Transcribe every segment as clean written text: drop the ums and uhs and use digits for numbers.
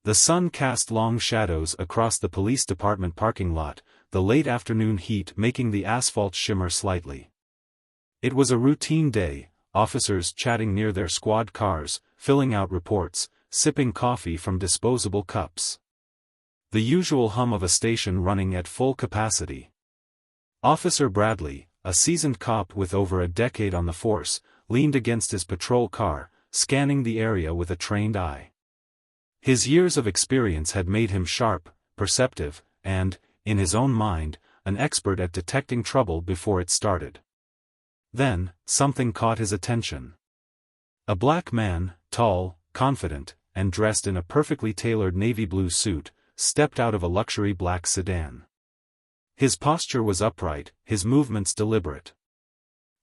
The sun cast long shadows across the police department parking lot, the late afternoon heat making the asphalt shimmer slightly. It was a routine day, officers chatting near their squad cars, filling out reports, sipping coffee from disposable cups. The usual hum of a station running at full capacity. Officer Bradley, a seasoned cop with over a decade on the force, leaned against his patrol car, scanning the area with a trained eye. His years of experience had made him sharp, perceptive, and, in his own mind, an expert at detecting trouble before it started. Then, something caught his attention. A black man, tall, confident, and dressed in a perfectly tailored navy blue suit, stepped out of a luxury black sedan. His posture was upright, his movements deliberate.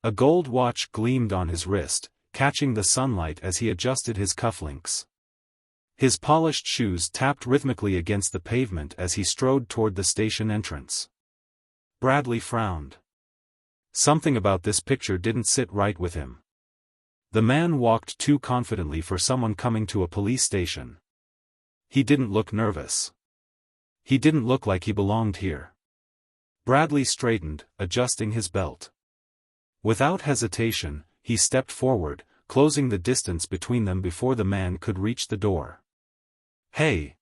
A gold watch gleamed on his wrist, catching the sunlight as he adjusted his cufflinks. His polished shoes tapped rhythmically against the pavement as he strode toward the station entrance. Bradley frowned. Something about this picture didn't sit right with him. The man walked too confidently for someone coming to a police station. He didn't look nervous. He didn't look like he belonged here. Bradley straightened, adjusting his belt. Without hesitation, he stepped forward, closing the distance between them before the man could reach the door. "Hey!"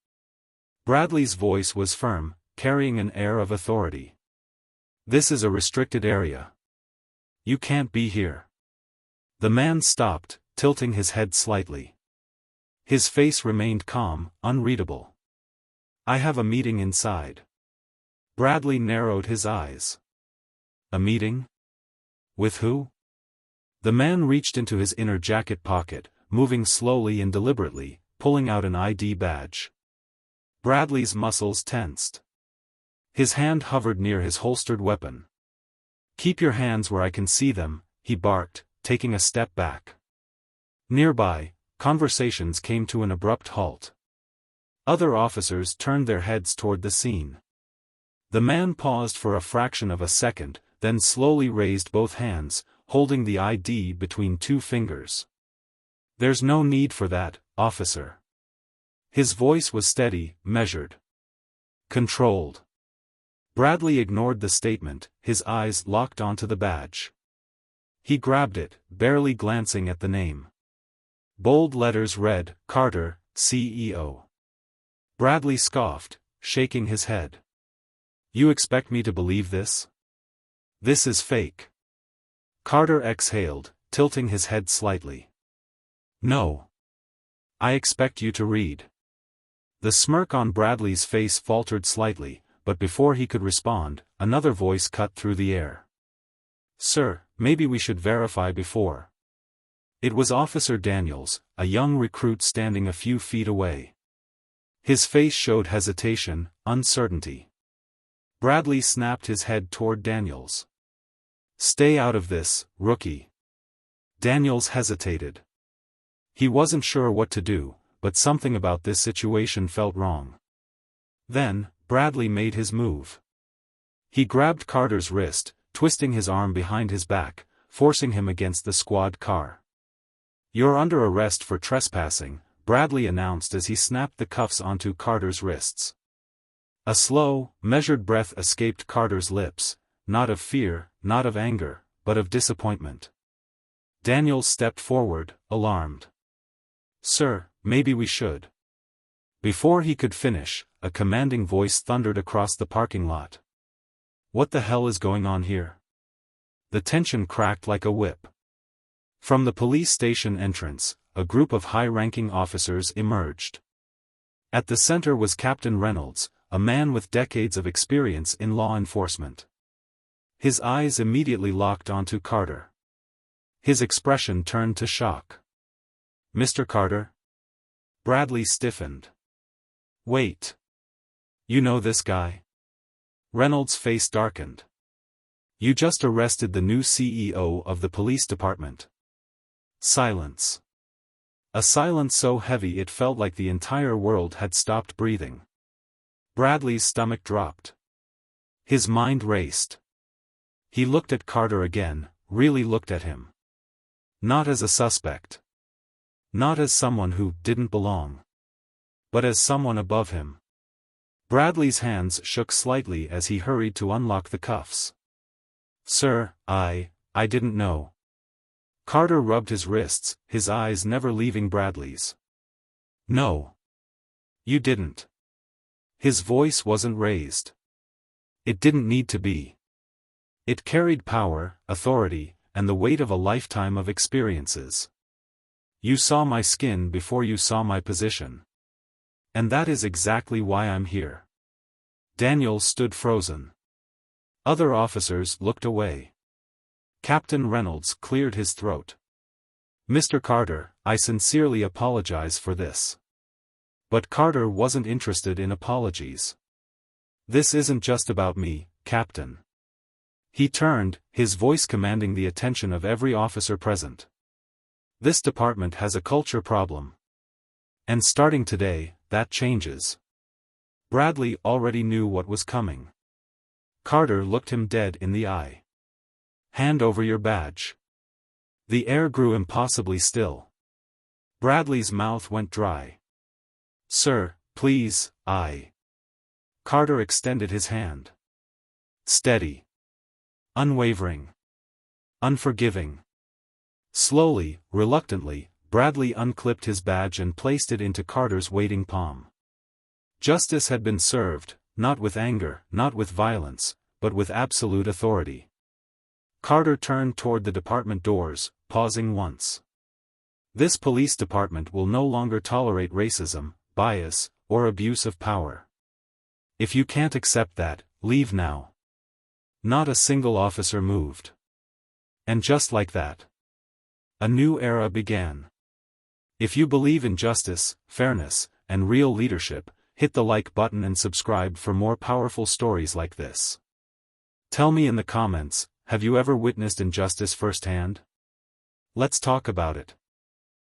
Bradley's voice was firm, carrying an air of authority. "This is a restricted area. You can't be here." The man stopped, tilting his head slightly. His face remained calm, unreadable. "I have a meeting inside." Bradley narrowed his eyes. "A meeting? With who?" The man reached into his inner jacket pocket, moving slowly and deliberately, pulling out an ID badge. Bradley's muscles tensed. His hand hovered near his holstered weapon. "Keep your hands where I can see them," he barked, taking a step back. Nearby, conversations came to an abrupt halt. Other officers turned their heads toward the scene. The man paused for a fraction of a second, then slowly raised both hands, holding the ID between two fingers. "There's no need for that, officer." His voice was steady, measured. Controlled. Bradley ignored the statement, his eyes locked onto the badge. He grabbed it, barely glancing at the name. Bold letters read, "Carter, CEO." Bradley scoffed, shaking his head. "You expect me to believe this? This is fake." Carter exhaled, tilting his head slightly. "No. I expect you to read." The smirk on Bradley's face faltered slightly, but before he could respond, another voice cut through the air. "Sir, maybe we should verify before." It was Officer Daniels, a young recruit standing a few feet away. His face showed hesitation, uncertainty. Bradley snapped his head toward Daniels. "Stay out of this, rookie." Daniels hesitated. He wasn't sure what to do, but something about this situation felt wrong. Then, Bradley made his move. He grabbed Carter's wrist, twisting his arm behind his back, forcing him against the squad car. "You're under arrest for trespassing," Bradley announced as he snapped the cuffs onto Carter's wrists. A slow, measured breath escaped Carter's lips, not of fear, not of anger, but of disappointment. Daniels stepped forward, alarmed. "Sir, maybe we should." Before he could finish, a commanding voice thundered across the parking lot. "What the hell is going on here?" The tension cracked like a whip. From the police station entrance, a group of high-ranking officers emerged. At the center was Captain Reynolds, a man with decades of experience in law enforcement. His eyes immediately locked onto Carter. His expression turned to shock. "Mr. Carter?" Bradley stiffened. "Wait. You know this guy?" Reynolds' face darkened. "You just arrested the new CEO of the police department." Silence. A silence so heavy it felt like the entire world had stopped breathing. Bradley's stomach dropped. His mind raced. He looked at Carter again, really looked at him. Not as a suspect. Not as someone who didn't belong. but as someone above him. Bradley's hands shook slightly as he hurried to unlock the cuffs. "Sir, I didn't know." Carter rubbed his wrists, his eyes never leaving Bradley's. "No. You didn't." His voice wasn't raised. It didn't need to be. It carried power, authority, and the weight of a lifetime of experiences. "You saw my skin before you saw my position. And that is exactly why I'm here." Daniel stood frozen. Other officers looked away. Captain Reynolds cleared his throat. "Mr. Carter, I sincerely apologize for this." But Carter wasn't interested in apologies. "This isn't just about me, Captain." He turned, his voice commanding the attention of every officer present. "This department has a culture problem. And starting today, that changes." Bradley already knew what was coming. Carter looked him dead in the eye. "Hand over your badge." The air grew impossibly still. Bradley's mouth went dry. "Sir, please, Carter extended his hand. Steady. Unwavering. Unforgiving. Slowly, reluctantly, Bradley unclipped his badge and placed it into Carter's waiting palm. Justice had been served, not with anger, not with violence, but with absolute authority. Carter turned toward the department doors, pausing once. "This police department will no longer tolerate racism, bias, or abuse of power. If you can't accept that, leave now." Not a single officer moved. And just like that, a new era began. If you believe in justice, fairness, and real leadership, hit the like button and subscribe for more powerful stories like this. Tell me in the comments, have you ever witnessed injustice firsthand? Let's talk about it.